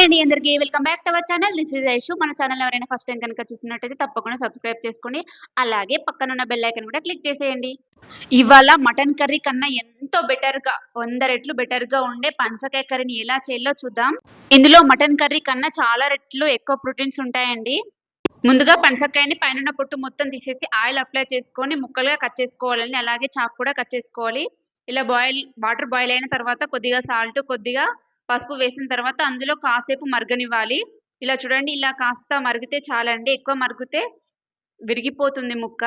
Hi అండి అందరికీ welcome back to our channel. This is Aishu. మన ఛానల్ ఎవరైనా ఫస్ట్ టైం కనుక చూస్తున్నట్టయితే తప్పకుండా సబ్స్క్రైబ్ చేసుకోండి. అలాగే పక్కన ఉన్న బెల్ ఐకాన్ కూడా క్లిక్ చేసేయండి. ఇవాళ మటన్ కర్రీ కన్నా ఎంతో బెటర్‌గా 100 రెట్లు బెటర్‌గా ఉండే పనసకాయ కర్రీని ఎలా చేయాలో చూద్దాం. ఇందులో మటన్ కర్రీ కన్నా చాలా రెట్లు ఎక్కువ ప్రోటీన్స్ ఉంటాయండి. ముందుగా పనసకాయని పైనున్న పొట్టు మొత్తం తీసేసి ఆయిల్ అప్లై చేసుకొని ముక్కలుగా కట్ చేసుకోవాలండి. అలాగే చాకు కూడా కట్ చేసుకోవాలి. ఇలా వాటర్ బాయిల్ అయిన తర్వాత కొద్దిగా సాల్ట్, కొద్దిగా పసుపు వేసిన తర్వాత అందులో కాసేపు మరగనివ్వాలి. ఇలా చూడండి, ఇలా కాస్త మరిగితే చాలండి. ఎక్కువ మరిగితే విరిగిపోతుంది ముక్క.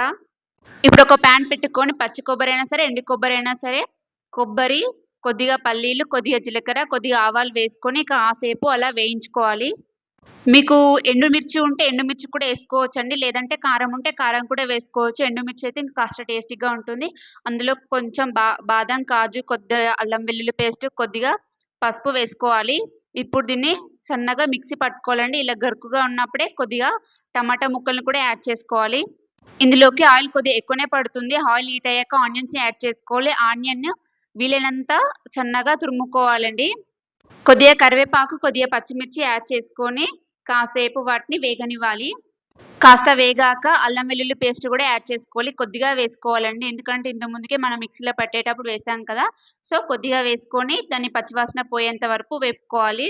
ఇప్పుడు ఒక పాన్ పెట్టుకొని పచ్చి కొబ్బరైనా సరే, ఎండు కొబ్బరైనా సరే, కొబ్బరి, కొద్దిగా పల్లీలు, కొద్దిగా జీలకర్ర, కొద్దిగా ఆవాలు వేసుకొని కాసేపు అలా వేయించుకోవాలి. మీకు ఎండుమిర్చి ఉంటే ఎండుమిర్చి కూడా ఏసుకోవచ్చండి. లేదంటే కారం ఉంటే కారం కూడా వేసుకోవచ్చు. ఎండుమిర్చి అయితే కాస్త టేస్టీగా ఉంటుంది. అందులో కొంచెం బాదం, కాజు, కొద్దిగా అల్లం వెల్లుల్లి పేస్ట్, కొద్దిగా పసుపు వేసుకోవాలి. ఇప్పుడు దీన్ని సన్నగా మిక్సీ పట్టుకోవాలండి. ఇలా గరుకుగా ఉన్నప్పుడే కొద్దిగా టమాటా ముక్కలను కూడా యాడ్ చేసుకోవాలి. ఇందులోకి ఆయిల్ కొద్దిగా ఎక్కువనే పడుతుంది. ఆయిల్ హీట్ అయ్యాక ఆనియన్స్‌ని యాడ్ చేసుకోవాలి. ఆనియన్ వీలైనంత సన్నగా తురుముకోవాలండి. కొద్దిగా కరివేపాకు, కొద్దిగా పచ్చిమిర్చి యాడ్ చేసుకొని కాసేపు వాటిని వేగనివ్వాలి. కాస్త వేగాక అల్లం వెల్లుల్లి పేస్ట్ కూడా యాడ్ చేసుకోవాలి. కొద్దిగా వేసుకోవాలండి. ఎందుకంటే ఇంతకు ముందుకే మనం మిక్సీలో పట్టేటప్పుడు వేసాం కదా! సో, కొద్దిగా వేసుకొని దాన్ని పచ్చివాసన పోయేంత వరకు వేపుకోవాలి.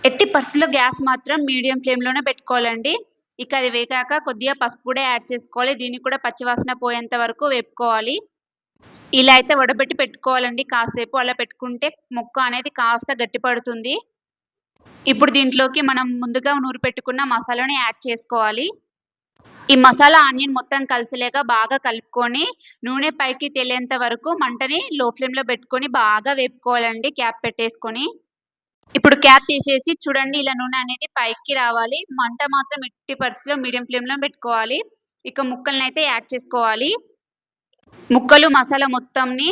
ఎట్టి పరిస్థితిలో గ్యాస్ మాత్రం మీడియం ఫ్లేమ్‌లోనే పెట్టుకోవాలండి. ఇక అది వేగాక కొద్దిగా పసుపు కూడా యాడ్ చేసుకోవాలి. దీన్ని కూడా పచ్చివాసన పోయేంత వరకు వేపుకోవాలి. ఇలా అయితే వడబెట్టి పెట్టుకోవాలండి కాసేపు. అలా పెట్టుకుంటే ముక్క అనేది కాస్త గట్టిపడుతుంది. ఇప్పుడు దీంట్లోకి మనం ముందుగా నూరి పెట్టుకున్న మసాలాని యాడ్ చేసుకోవాలి. ఈ మసాలా ఆనియన్ మొత్తం కలిసేలాగా బాగా కలుపుకొని నూనె పైకి తేలేంత వరకు మంటని లో ఫ్లేమ్‌లో పెట్టుకొని బాగా వేపుకోవాలండి క్యాప్ పెట్టేసుకొని. ఇప్పుడు క్యాప్ తీసేసి చూడండి, ఇలా నూనె అనేది పైకి రావాలి. మంట మాత్రం ఎట్టి పరిస్థితిలో మీడియం ఫ్లేమ్‌లో పెట్టుకోవాలి. ఇక ముక్కలనైతే యాడ్ చేసుకోవాలి. ముక్కలు, మసాలా మొత్తంని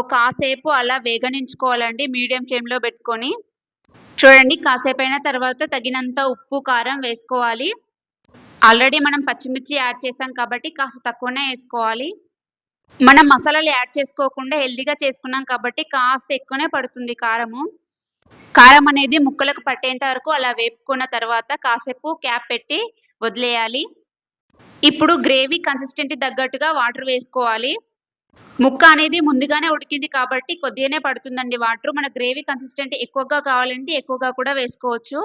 కాసేపు అలా వేగనించుకోవాలండి మీడియం ఫ్లేమ్‌లో పెట్టుకొని. చూడండి, కాసేపయిన తర్వాత తగినంత ఉప్పు, కారం వేసుకోవాలి. ఆల్రెడీ మనం పచ్చిమిర్చి యాడ్ చేసాం కాబట్టి కాస్త తక్కువనే ఏసుకోవాలి. మనం మసాలాలు యాడ్ చేసుకోకుండా హెల్తీగా చేసుకున్నాం కాబట్టి కాస్త ఎక్కువనే పడుతుంది కారము. కారం అనేది ముక్కలకు పట్టేంత వరకు అలా వేపుకున్న తర్వాత కాసేపు క్యాప్ పెట్టి వదిలేయాలి. ఇప్పుడు గ్రేవీ కన్సిస్టెన్సీ తగ్గట్టుగా వాటర్ వేసుకోవాలి. ముక్క అనేది ముందుగానే ఉడికింది కాబట్టి కొద్దిగానే పడుతుందండి వాటరు. మన గ్రేవీ కన్సిస్టెన్సీ ఎక్కువగా కావాలంటే ఎక్కువగా కూడా వేసుకోవచ్చు.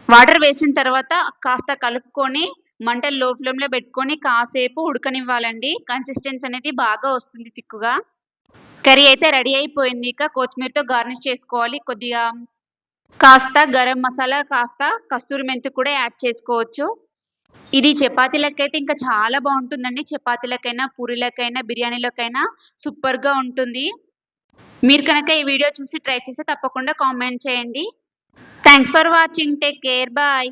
వాటర్ వేసిన తర్వాత కాస్త కలుపుకొని మంటలు లో ఫ్లేమ్‌లో పెట్టుకొని కాసేపు ఉడకనివ్వాలండి. కన్సిస్టెన్సీ అనేది బాగా వస్తుంది తిక్కుగా. కర్రీ అయితే రెడీ అయిపోయింది. ఇక కొత్తిమీరతో గార్నిష్ చేసుకోవాలి. కొద్దిగా కాస్త గరం మసాలా, కాస్త కస్తూరి మెంతి కూడా యాడ్ చేసుకోవచ్చు. ఇది చపాతీలకైతే ఇంకా చాలా బావుంటుందండి. చపాతీలకైనా, పూరీలకైనా, బిర్యానీలోకైనా సూపర్‌గా ఉంటుంది. మీరు కనుక ఈ వీడియో చూసి ట్రై చేస్తే తప్పకుండా కామెంట్ చేయండి. Thanks for watching. Take care. Bye.